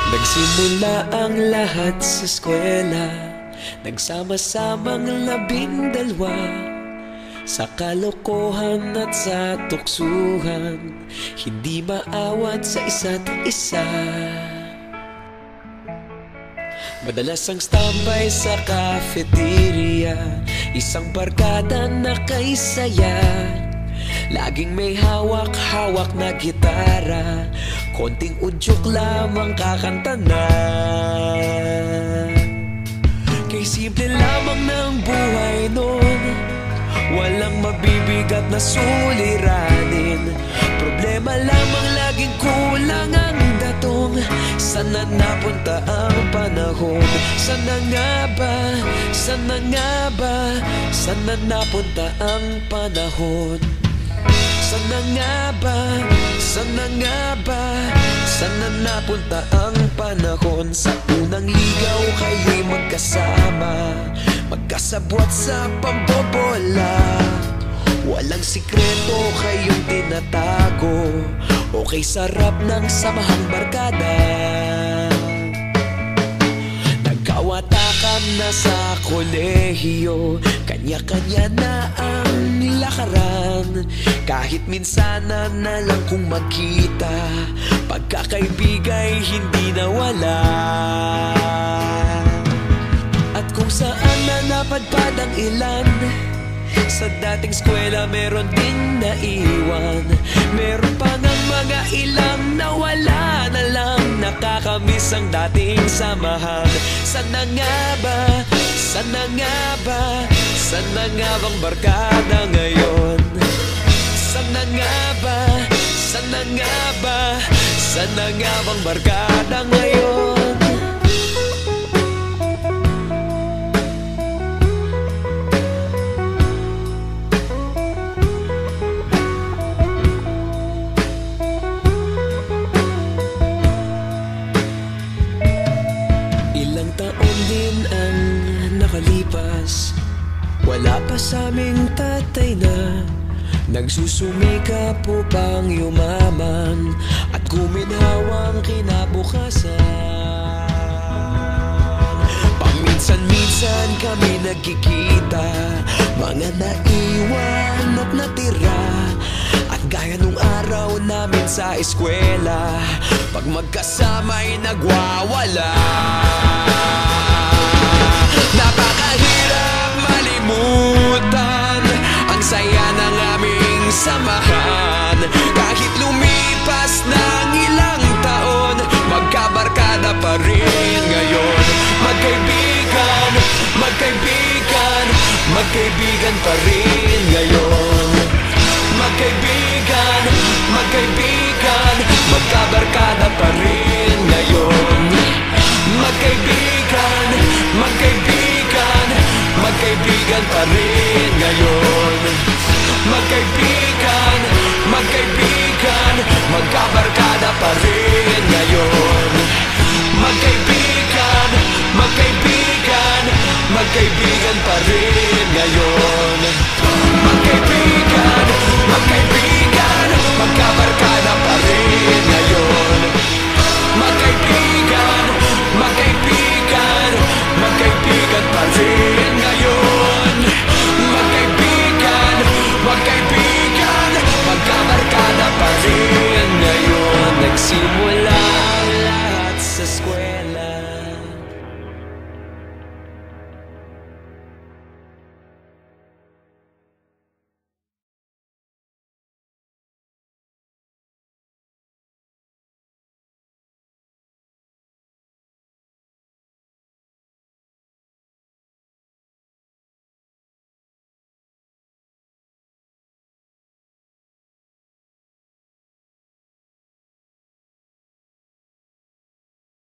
Nagsimula ang lahat sa eskwela, nagsama-samang 12 sa kalokohan at sa tuksuhan, hindi maawat sa isa't isa. Madalas ang standby sa cafeteria, isang barkada na kay saya. Laging may hawak-hawak na gitara, konting udyok lamang kakanta na. Kay simple lamang ng buhay nun, walang mabibigat na suliranin. Problema lamang laging kulang ang datong. Sana napunta ang panahon? Sana nga ba? Sana nga ba? Sana napunta ang panahon? Sana nga ba? Sana nga ba? Sana napunta ang panahon? Sa unang ligaw kayo'y magkasama, magkasabwat sa pambobola. Walang sikreto kayong tinatago, okay sarap ng samahang barkada. Nagkawatakan na sa kolehiyo, kanya-kanya na ang lakaran. Kahit minsanan na lang kung magkita, pagkakaibigay hindi nawala. At kung saan na napadpad ang ilan, sa dating eskwela meron din naiwan. Meron pa ng mga ilang nawala na lang, nakakamiss ang dating samahan. Sana nga ba? Sana nga ba? Sana nga bang barkada ngayon? Sana nga ba? Sana nga ba? Sana nga bang barkada ngayon? Ilang taon din ang nakalipas, wala pa sa aming tatay na nagsusumikap upang yumaman at guminhawang kinabukasan. Paminsan-minsan kami nagkikita, mga naiwan at natira. At gaya nung araw namin sa eskwela, pag magkasama'y nagwawala. Napakahirap malimutan ang saya ng aming samahan. Kahit lumipas ng ilang taon, magkabarkada pa rin ngayon. Magkaibigan, magkaibigan, magkaibigan pa rin ngayon. Magkaibigan, magkaibigan, magkabarkada pa rin ngayon. Magkaibigan, magkaibigan, magkaibigan pa rin ngayon. Magkaibigan, magkaibigan, magkabarkada pa rin ngayon.